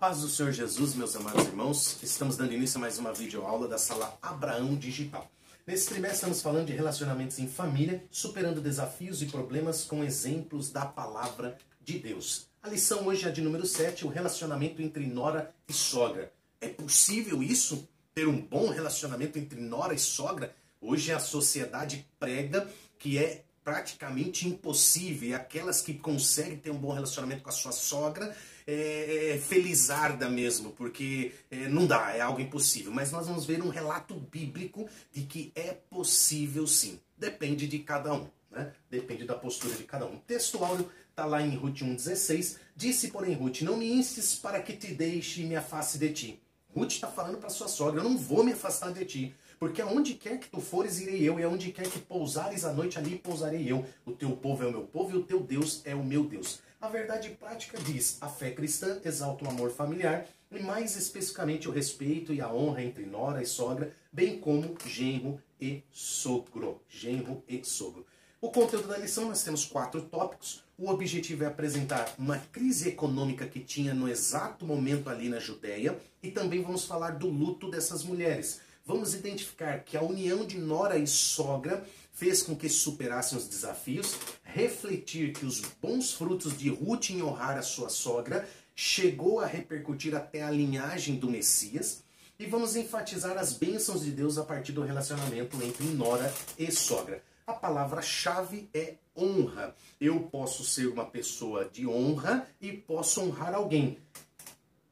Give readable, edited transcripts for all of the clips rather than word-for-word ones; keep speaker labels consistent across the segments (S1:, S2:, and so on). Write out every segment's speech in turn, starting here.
S1: paz do Senhor Jesus, meus amados irmãos, estamos dando início a mais uma videoaula da Sala Abraão Digital. Nesse trimestre estamos falando de relacionamentos em família, superando desafios e problemas com exemplos da Palavra de Deus. A lição hoje é de número 7, o relacionamento entre nora e sogra. É possível isso? Ter um bom relacionamento entre nora e sogra? Hoje a sociedade prega que é praticamente impossível, e aquelas que conseguem ter um bom relacionamento com a sua sogra é felizarda mesmo, porque não dá, é algo impossível. Mas nós vamos ver um relato bíblico de que é possível sim. Depende de cada um, né? Depende da postura de cada um. O texto áureo está lá em Ruth 1,16. Disse, porém, Ruth, não me instes para que te deixe e me afaste de ti. Ruth está falando para sua sogra, eu não vou me afastar de ti. Porque aonde quer que tu fores, irei eu, e aonde quer que pousares a noite, ali pousarei eu. O teu povo é o meu povo e o teu Deus é o meu Deus. A verdade prática diz, a fé cristã exalta o amor familiar, e mais especificamente o respeito e a honra entre nora e sogra, bem como genro e sogro. Genro e sogro. O conteúdo da lição, nós temos 4 tópicos. O objetivo é apresentar uma crise econômica que tinha no exato momento ali na Judéia, e também vamos falar do luto dessas mulheres. Vamos identificar que a união de nora e sogra fez com que superassem os desafios, refletir que os bons frutos de Ruth em honrar a sua sogra chegou a repercutir até a linhagem do Messias, e vamos enfatizar as bênçãos de Deus a partir do relacionamento entre nora e sogra. A palavra-chave é honra. Eu posso ser uma pessoa de honra e posso honrar alguém.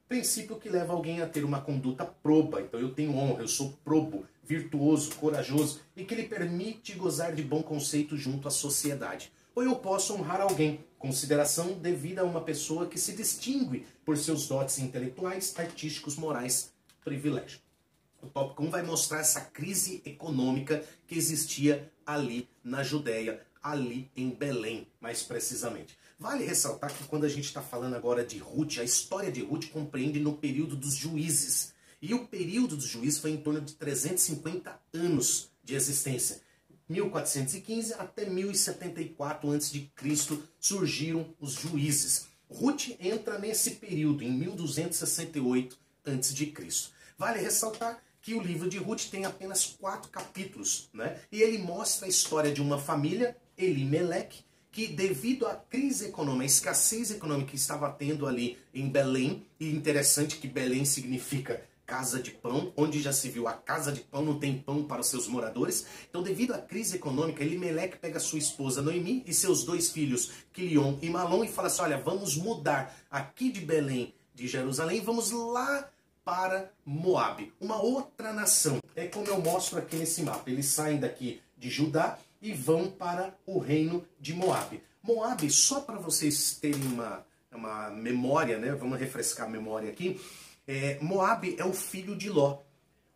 S1: Princípio que leva alguém a ter uma conduta proba. Então eu tenho honra, eu sou probo, virtuoso, corajoso e que lhe permite gozar de bom conceito junto à sociedade. Ou eu posso honrar alguém, consideração devida a uma pessoa que se distingue por seus dotes intelectuais, artísticos, morais, privilégio. O tópico 1 vai mostrar essa crise econômica que existia ali na Judéia, ali em Belém, mais precisamente. Vale ressaltar que quando a gente está falando agora de Ruth, a história de Ruth compreende no período dos juízes. E o período dos juízes foi em torno de 350 anos de existência. 1415 até 1074 a.C. surgiram os juízes. Ruth entra nesse período, em 1268 a.C. Vale ressaltar que o livro de Ruth tem apenas 4 capítulos, né? E ele mostra a história de uma família, Elimeleque, que devido à crise econômica, à escassez econômica que estava tendo ali em Belém, e interessante que Belém significa casa de pão, onde já se viu a casa de pão, não tem pão para os seus moradores. Então, devido à crise econômica, Elimeleque pega sua esposa Noemi e seus 2 filhos, Quilion e Malom, e fala assim, olha, vamos mudar aqui de Belém, de Jerusalém, vamos lá para Moabe, uma outra nação. É como eu mostro aqui nesse mapa. Eles saem daqui de Judá e vão para o reino de Moabe. Moabe, só para vocês terem uma memória, né? Vamos refrescar a memória aqui. Moabe é o filho de Ló.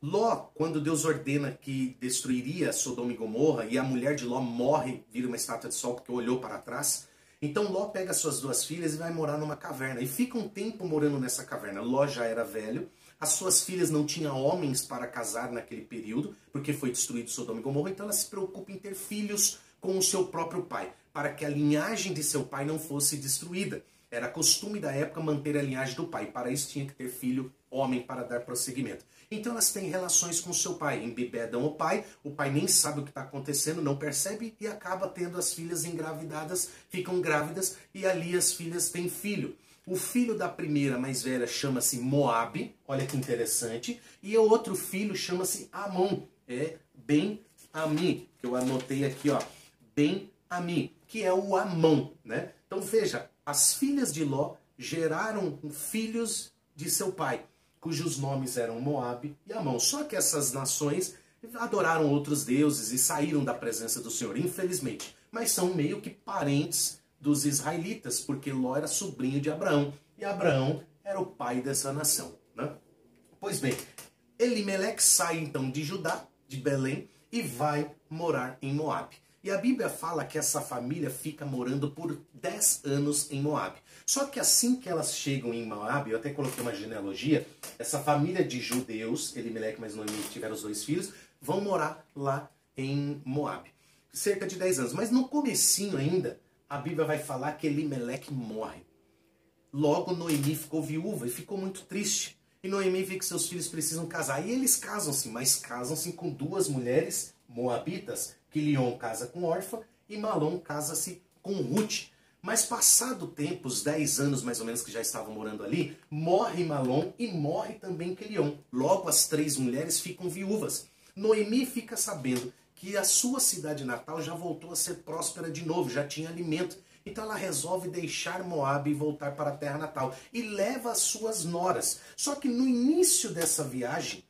S1: Ló, quando Deus ordena que destruiria Sodoma e Gomorra, e a mulher de Ló morre, vira uma estátua de sol porque olhou para trás. Então Ló pega suas 2 filhas e vai morar numa caverna. E fica um tempo morando nessa caverna. Ló já era velho. As suas filhas não tinham homens para casar naquele período, porque foi destruído Sodoma e Gomorra. Então ela se preocupa em ter filhos com o seu próprio pai, para que a linhagem de seu pai não fosse destruída. Era costume da época manter a linhagem do pai. Para isso tinha que ter filho homem para dar prosseguimento. Então elas têm relações com seu pai, embebedam o pai nem sabe o que está acontecendo, não percebe e acaba tendo as filhas engravidadas, ficam grávidas e ali as filhas têm filho. O filho da primeira, mais velha, chama-se Moabe, olha que interessante, e o outro filho chama-se Amon, é Ben-Ami, que eu anotei aqui, ó, Ben-Ami, que é o Amon, né? Então veja, as filhas de Ló geraram filhos de seu pai, cujos nomes eram Moabe e Amon. Só que essas nações adoraram outros deuses e saíram da presença do Senhor, infelizmente. Mas são meio que parentes dos israelitas, porque Ló era sobrinho de Abraão, e Abraão era o pai dessa nação, né? Pois bem, Elimeleque sai então de Judá, de Belém, e vai morar em Moabe. E a Bíblia fala que essa família fica morando por 10 anos em Moabe. Só que assim que elas chegam em Moabe, eu até coloquei uma genealogia, essa família de judeus, Elimeleque mais Noemi tiveram os 2 filhos, vão morar lá em Moabe. Cerca de 10 anos. Mas no comecinho ainda, a Bíblia vai falar que Elimeleque morre. Logo, Noemi ficou viúva e ficou muito triste. E Noemi vê que seus filhos precisam casar. E eles casam-se, mas casam-se com duas mulheres moabitas. Quilion casa com Orfa e Malom casa-se com Ruth. Mas passado o tempo, os 10 anos mais ou menos que já estavam morando ali, morre Malom e morre também Quilion. Logo as 3 mulheres ficam viúvas. Noemi fica sabendo que a sua cidade natal já voltou a ser próspera de novo, já tinha alimento. Então ela resolve deixar Moabe e voltar para a terra natal. E leva as suas noras. Só que no início dessa viagem,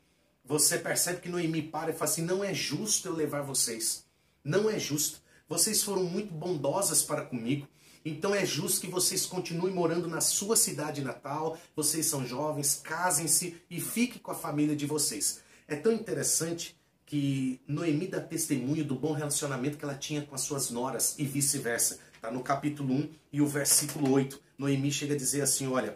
S1: você percebe que Noemi para e fala assim, não é justo eu levar vocês. Não é justo. Vocês foram muito bondosas para comigo. Então é justo que vocês continuem morando na sua cidade natal, vocês são jovens, casem-se e fiquem com a família de vocês. É tão interessante que Noemi dá testemunho do bom relacionamento que ela tinha com as suas noras e vice-versa. Está no capítulo 1 e o versículo 8. Noemi chega a dizer assim, olha,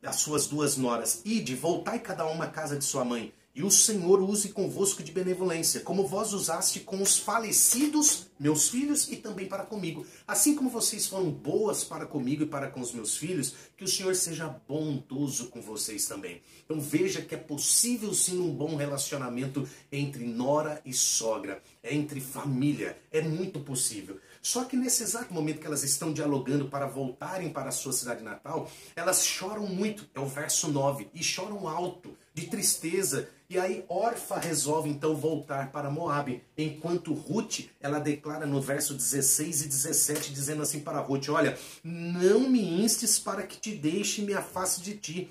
S1: as suas 2 noras, ide, voltai cada uma à casa de sua mãe, e o Senhor use convosco de benevolência, como vós usaste com os falecidos, meus filhos, e também para comigo. Assim como vocês foram boas para comigo e para com os meus filhos, que o Senhor seja bondoso com vocês também. Então veja que é possível sim um bom relacionamento entre nora e sogra, entre família, é muito possível. Só que nesse exato momento que elas estão dialogando para voltarem para a sua cidade natal, elas choram muito, é o verso 9, e choram alto, de tristeza. E aí Orfa resolve então voltar para Moabe, enquanto Ruth, ela declara no verso 16 e 17, dizendo assim para Ruth, olha, não me instes para que te deixe e me afaste de ti,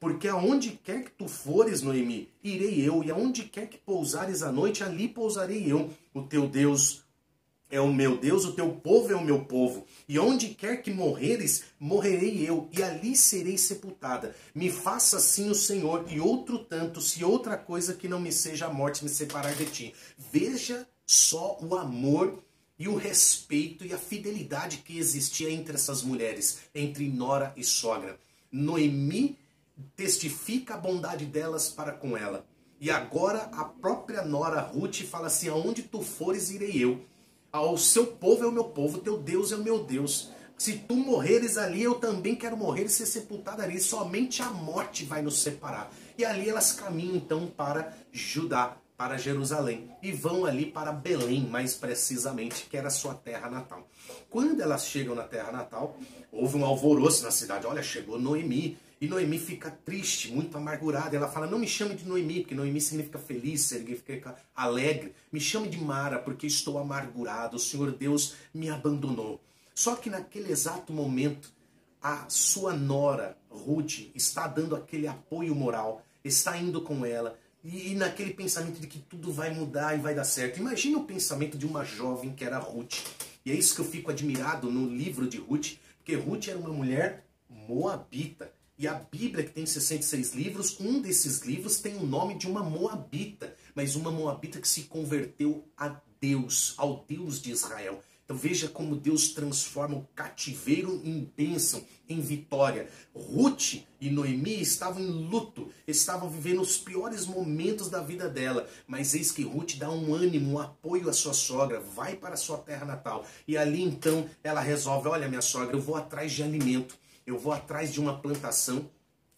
S1: porque aonde quer que tu fores, Noemi, irei eu, e aonde quer que pousares à noite, ali pousarei eu, o teu Deus é o meu Deus, o teu povo é o meu povo. E onde quer que morreres, morrerei eu, e ali serei sepultada. Me faça assim o Senhor, e outro tanto, se outra coisa que não me seja a morte me separar de ti. Veja só o amor e o respeito e a fidelidade que existia entre essas mulheres, entre nora e sogra. Noemi testifica a bondade delas para com ela. E agora a própria nora Ruth fala assim, aonde tu fores, irei eu. O seu povo é o meu povo, teu Deus é o meu Deus. Se tu morreres ali, eu também quero morrer e ser sepultada ali. Somente a morte vai nos separar. E ali elas caminham então para Judá, para Jerusalém. E vão ali para Belém, mais precisamente, que era a sua terra natal. Quando elas chegam na terra natal, houve um alvoroço na cidade. Olha, chegou Noemi. E Noemi fica triste, muito amargurada. Ela fala, não me chame de Noemi, porque Noemi significa feliz, significa alegre. Me chame de Mara, porque estou amargurado. O Senhor Deus me abandonou. Só que naquele exato momento, a sua nora, Ruth, está dando aquele apoio moral, está indo com ela. E naquele pensamento de que tudo vai mudar e vai dar certo. Imagine o pensamento de uma jovem que era Ruth. E é isso que eu fico admirado no livro de Ruth, porque Ruth era uma mulher moabita. E a Bíblia, que tem 66 livros, um desses livros tem o nome de uma moabita, mas uma moabita que se converteu a Deus, ao Deus de Israel. Então veja como Deus transforma o cativeiro em bênção, em vitória. Ruth e Noemi estavam em luto, estavam vivendo os piores momentos da vida dela, mas eis que Ruth dá um ânimo, um apoio à sua sogra, vai para a sua terra natal. E ali então ela resolve, olha minha sogra, eu vou atrás de alimento. Eu vou atrás de uma plantação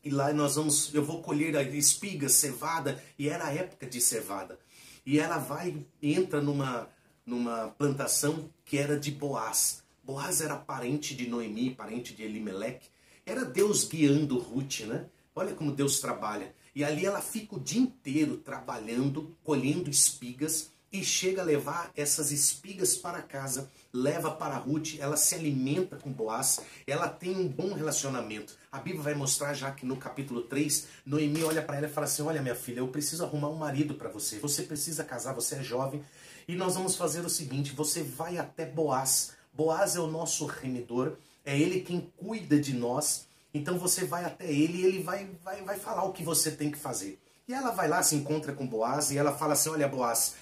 S1: e lá eu vou colher espigas, cevada, e era a época de cevada. E ela entra numa plantação que era de Boaz. Boaz era parente de Noemi, parente de Elimeleque. Era Deus guiando Ruth, né? Olha como Deus trabalha. E ali ela fica o dia inteiro trabalhando, colhendo espigas, e chega a levar essas espigas para casa, leva para Ruth, ela se alimenta com Boaz, ela tem um bom relacionamento. A Bíblia vai mostrar já que no capítulo 3, Noemi olha para ela e fala assim, olha minha filha, eu preciso arrumar um marido para você, você precisa casar, você é jovem, e nós vamos fazer o seguinte, você vai até Boaz. Boaz é o nosso remidor, é ele quem cuida de nós, então você vai até ele e ele vai falar o que você tem que fazer. E ela vai lá, se encontra com Boaz e ela fala assim, olha Boaz,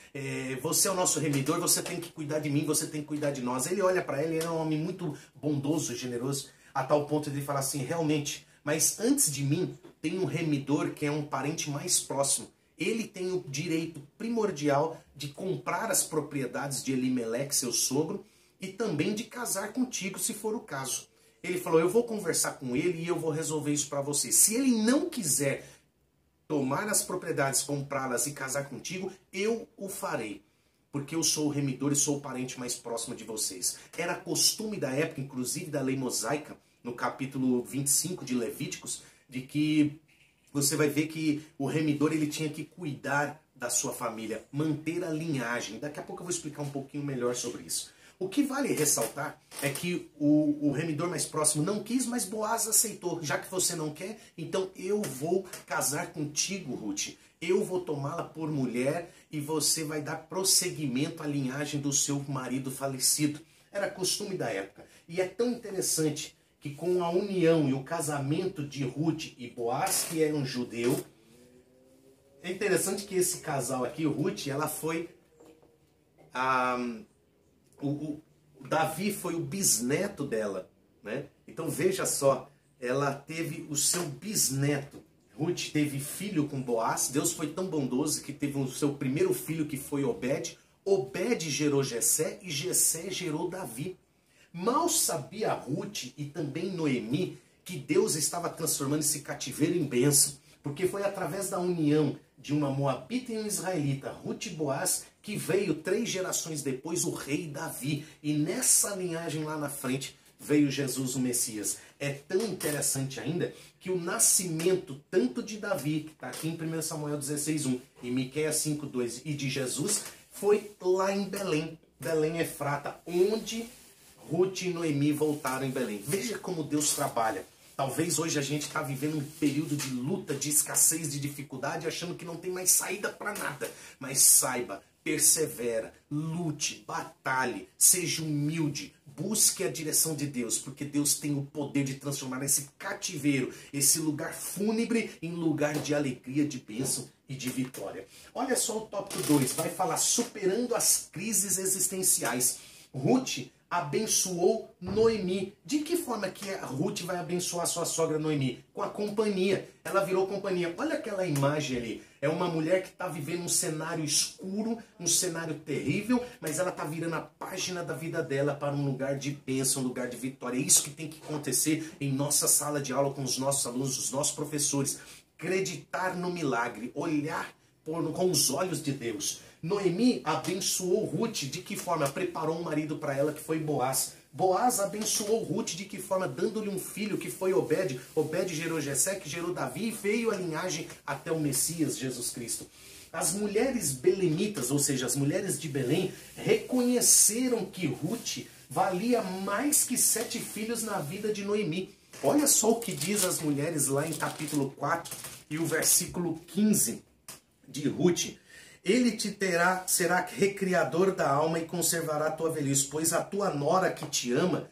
S1: você é o nosso remidor, você tem que cuidar de mim, você tem que cuidar de nós. Ele olha para ela, ele é um homem muito bondoso, generoso, a tal ponto de ele falar assim, realmente, mas antes de mim tem um remidor que é um parente mais próximo. Ele tem o direito primordial de comprar as propriedades de Elimeleque, seu sogro, e também de casar contigo, se for o caso. Ele falou, eu vou conversar com ele e eu vou resolver isso para você. Se ele não quiser tomar as propriedades, comprá-las e casar contigo, eu o farei. Porque eu sou o remidor e sou o parente mais próximo de vocês. Era costume da época, inclusive da lei mosaica, no capítulo 25 de Levíticos, de que você vai ver que o remidor ele tinha que cuidar da sua família, manter a linhagem. Daqui a pouco eu vou explicar um pouquinho melhor sobre isso. O que vale ressaltar é que o remidor mais próximo não quis, mas Boaz aceitou. Já que você não quer, então eu vou casar contigo, Ruth. Eu vou tomá-la por mulher e você vai dar prosseguimento à linhagem do seu marido falecido. Era costume da época. E é tão interessante que com a união e o casamento de Ruth e Boaz, que era um judeu, é interessante que esse casal aqui, o Ruth, ela foi... O Davi foi o bisneto dela, né? Então veja só, ela teve o seu bisneto. Ruth teve filho com Boaz. Deus foi tão bondoso que teve o seu primeiro filho, que foi Obed. Obed gerou Jessé e Jessé gerou Davi. Mal sabia Ruth e também Noemi que Deus estava transformando esse cativeiro em bênção, porque foi através da união de uma moabita e um israelita, Ruth e Boaz, que veio 3 gerações depois o rei Davi. E nessa linhagem lá na frente veio Jesus o Messias. É tão interessante ainda que o nascimento tanto de Davi, que está aqui em 1 Samuel 16:1 e Miqueias 5:2, e de Jesus, foi lá em Belém, Belém Efrata, onde Ruth e Noemi voltaram em Belém. Veja como Deus trabalha. Talvez hoje a gente está vivendo um período de luta, de escassez, de dificuldade, achando que não tem mais saída para nada. Mas saiba, persevera, lute, batalhe, seja humilde, busque a direção de Deus, porque Deus tem o poder de transformar esse cativeiro, esse lugar fúnebre, em lugar de alegria, de bênção e de vitória. Olha só o tópico 2, vai falar superando as crises existenciais. Ruth abençoou Noemi. De que forma que a Ruth vai abençoar sua sogra Noemi? Com a companhia. Ela virou companhia. Olha aquela imagem ali. É uma mulher que está vivendo um cenário escuro, um cenário terrível, mas ela está virando a página da vida dela para um lugar de bênção, um lugar de vitória. É isso que tem que acontecer em nossa sala de aula com os nossos alunos, os nossos professores. Acreditar no milagre, olhar com os olhos de Deus. Noemi abençoou Ruth. De que forma? Preparou um marido para ela, que foi Boaz. Boaz abençoou Ruth. De que forma? Dando-lhe um filho, que foi Obed. Obed gerou Jessé, que gerou Davi, e veio a linhagem até o Messias, Jesus Cristo. As mulheres belemitas, ou seja, as mulheres de Belém, reconheceram que Ruth valia mais que 7 filhos na vida de Noemi. Olha só o que diz as mulheres lá em capítulo 4 e o versículo 15 de Ruth. Ele te terá, será recriador da alma e conservará a tua velhice, pois a tua nora que te ama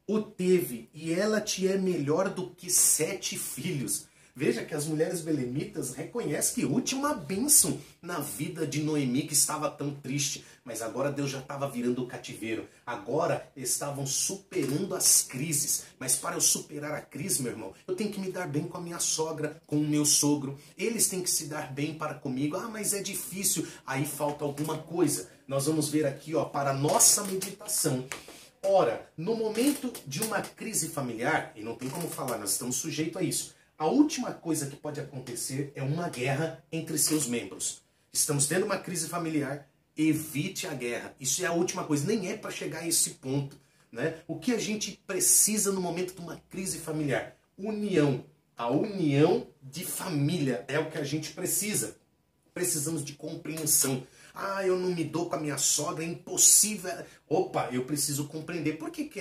S1: o teve, e ela te é melhor do que 7 filhos. Veja que as mulheres belemitas reconhecem que Ruth é uma bênção na vida de Noemi, que estava tão triste. Mas agora Deus já estava virando o cativeiro. Agora estavam superando as crises. Mas para eu superar a crise, meu irmão, eu tenho que me dar bem com a minha sogra, com o meu sogro. Eles têm que se dar bem para comigo. Ah, mas é difícil. Aí falta alguma coisa. Nós vamos ver aqui, ó, para a nossa meditação. Ora, no momento de uma crise familiar, e não tem como falar, nós estamos sujeitos a isso. A última coisa que pode acontecer é uma guerra entre seus membros. Estamos tendo uma crise familiar, evite a guerra. Isso é a última coisa, nem é para chegar a esse ponto, né? O que a gente precisa no momento de uma crise familiar? União. A união de família é o que a gente precisa. Precisamos de compreensão. Ah, eu não me dou com a minha sogra, é impossível. Opa, eu preciso compreender. Por que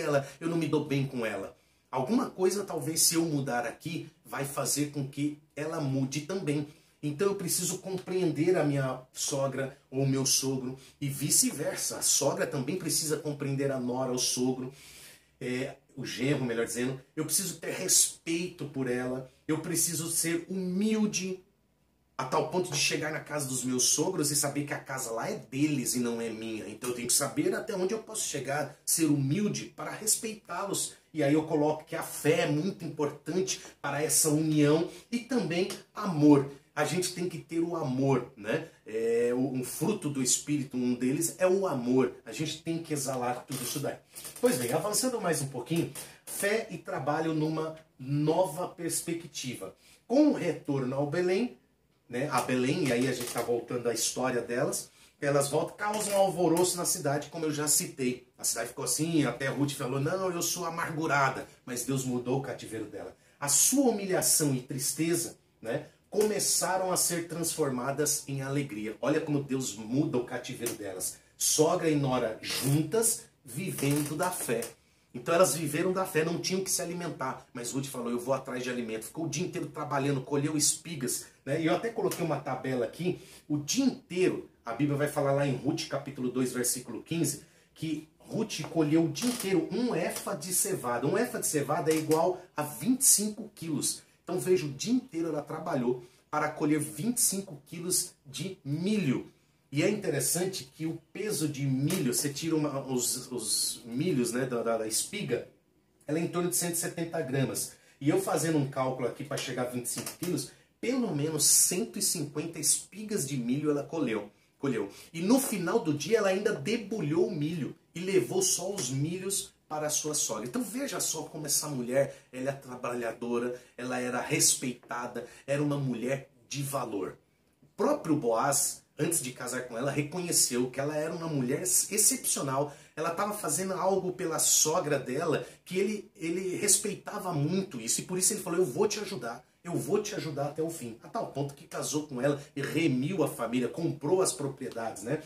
S1: eu não me dou bem com ela? Alguma coisa, talvez, se eu mudar aqui, vai fazer com que ela mude também. Então eu preciso compreender a minha sogra ou o meu sogro e vice-versa. A sogra também precisa compreender a nora ou o sogro, o genro, melhor dizendo. Eu preciso ter respeito por ela. Eu preciso ser humilde a tal ponto de chegar na casa dos meus sogros e saber que a casa lá é deles e não é minha. Então eu tenho que saber até onde eu posso chegar, ser humilde para respeitá-los. E aí eu coloco que a fé é muito importante para essa união e também amor. a gente tem que ter o amor, né? Um fruto do Espírito, um deles é o amor. A gente tem que exalar tudo isso daí. Pois bem, avançando mais um pouquinho, fé e trabalho numa nova perspectiva. Com o retorno ao Belém, né? A Belém, e aí a gente está voltando à história delas, elas voltam, causam um alvoroço na cidade, como eu já citei. A cidade ficou assim, até Ruth falou, não, eu sou amargurada, mas Deus mudou o cativeiro dela. A sua humilhação e tristeza, né, começaram a ser transformadas em alegria. Olha como Deus muda o cativeiro delas. Sogra e nora juntas, vivendo da fé. Então elas viveram da fé, não tinham que se alimentar. Mas Ruth falou, eu vou atrás de alimento. Ficou o dia inteiro trabalhando, colheu espigas. Né? E eu até coloquei uma tabela aqui. O dia inteiro, a Bíblia vai falar lá em Ruth, capítulo 2, versículo 15, que Ruth colheu o dia inteiro um éfa de cevada. Um éfa de cevada é igual a 25 quilos. Então veja, o dia inteiro ela trabalhou para colher 25 quilos de milho. E é interessante que o peso de milho, você tira os milhos, né, da espiga, ela é em torno de 170 gramas. E eu fazendo um cálculo aqui para chegar a 25 quilos, pelo menos 150 espigas de milho ela colheu. E no final do dia ela ainda debulhou o milho e levou só os milhos para a sua sogra. Então veja só como essa mulher, ela é trabalhadora, ela era respeitada, era uma mulher de valor. O próprio Boaz, antes de casar com ela, reconheceu que ela era uma mulher excepcional. Ela estava fazendo algo pela sogra dela que ele respeitava muito isso. E por isso ele falou, eu vou te ajudar. Eu vou te ajudar até o fim. A tal ponto que casou com ela e remiu a família, comprou as propriedades, né?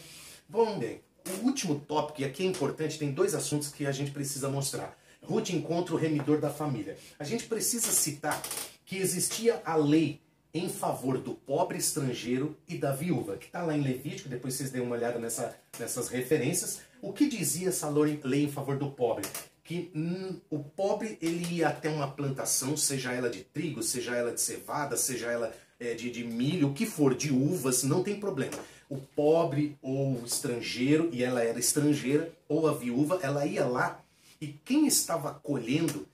S1: Bom, bem, o último tópico, e aqui é importante, tem dois assuntos que a gente precisa mostrar. Ruth encontra o remidor da família. A gente precisa citar que existia a lei em favor do pobre estrangeiro e da viúva, que está lá em Levítico, depois vocês dêem uma olhada nessas referências. O que dizia essa lei em favor do pobre? Que o pobre ele ia até uma plantação, seja ela de trigo, seja ela de cevada, seja ela de milho, o que for, de uvas, não tem problema. O pobre ou o estrangeiro, e ela era estrangeira, ou a viúva, ela ia lá e quem estava colhendo,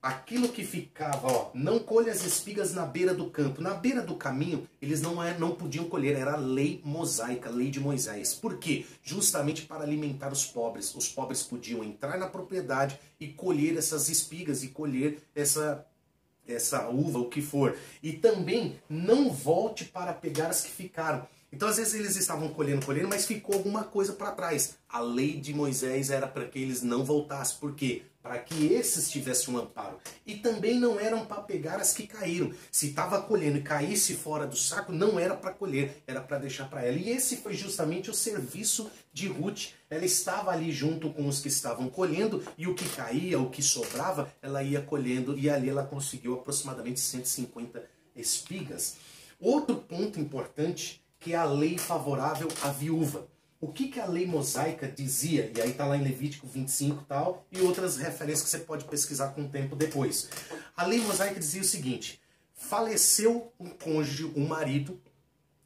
S1: aquilo que ficava, ó, não colhe as espigas na beira do campo. Na beira do caminho, eles não podiam colher, era a lei mosaica, a lei de Moisés. Por quê? Justamente para alimentar os pobres. Os pobres podiam entrar na propriedade e colher essas espigas, e colher essa uva, o que for. E também não volte para pegar as que ficaram. Então, às vezes, eles estavam colhendo, mas ficou alguma coisa para trás. A lei de Moisés era para que eles não voltassem. Por quê? Para que esses tivessem um amparo. E também não eram para pegar as que caíram. Se estava colhendo e caísse fora do saco, não era para colher, era para deixar para ela. E esse foi justamente o serviço de Ruth. Ela estava ali junto com os que estavam colhendo, e o que caía, o que sobrava, ela ia colhendo, e ali ela conseguiu aproximadamente 150 espigas. Outro ponto importante, que é a lei favorável à viúva. O que a lei mosaica dizia? E aí está lá em Levítico 25 e tal, e outras referências que você pode pesquisar com o tempo depois. A lei mosaica dizia o seguinte: faleceu um cônjuge, um marido,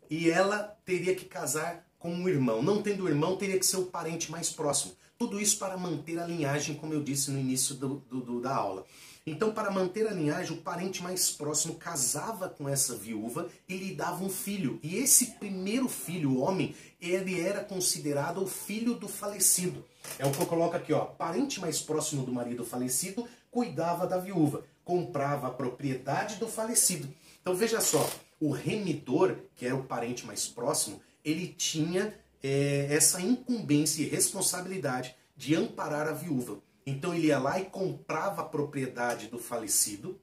S1: e ela teria que casar com um irmão. Não tendo irmão, teria que ser o parente mais próximo. Tudo isso para manter a linhagem, como eu disse no início da aula. Então, para manter a linhagem, o parente mais próximo casava com essa viúva e lhe dava um filho. E esse primeiro filho, o homem, ele era considerado o filho do falecido. É o que eu coloco aqui, ó. Parente mais próximo do marido falecido cuidava da viúva, comprava a propriedade do falecido. Então, veja só, o remidor, que era o parente mais próximo, ele tinha essa incumbência e responsabilidade de amparar a viúva. Então ele ia lá e comprava a propriedade do falecido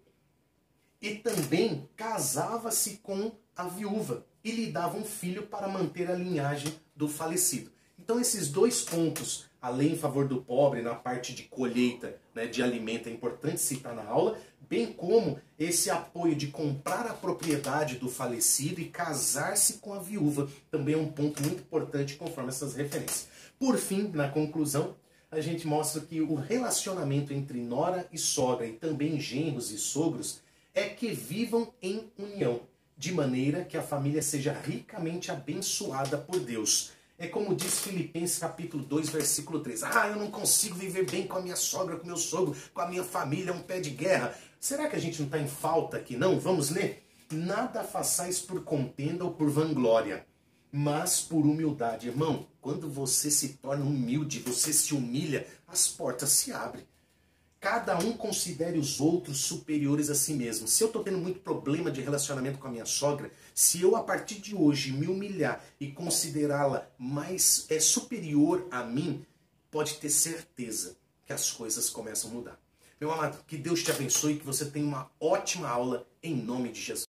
S1: e também casava-se com a viúva e lhe dava um filho para manter a linhagem do falecido. Então esses dois pontos, a lei em favor do pobre na parte de colheita, né, de alimento, é importante citar na aula, bem como esse apoio de comprar a propriedade do falecido e casar-se com a viúva, também é um ponto muito importante conforme essas referências. Por fim, na conclusão, a gente mostra que o relacionamento entre nora e sogra e também genros e sogros é que vivam em união, de maneira que a família seja ricamente abençoada por Deus. É como diz Filipenses capítulo 2, versículo 3. Eu não consigo viver bem com a minha sogra, com o meu sogro, com a minha família, é um pé de guerra. Será que a gente não está em falta aqui, não? Vamos ler? Nada façais por contenda ou por vanglória, mas por humildade. Irmão, quando você se torna humilde, você se humilha, as portas se abrem. Cada um considere os outros superiores a si mesmo. Se eu estou tendo muito problema de relacionamento com a minha sogra, se eu a partir de hoje me humilhar e considerá-la mais superior a mim, pode ter certeza que as coisas começam a mudar. Meu amado, que Deus te abençoe e que você tenha uma ótima aula em nome de Jesus.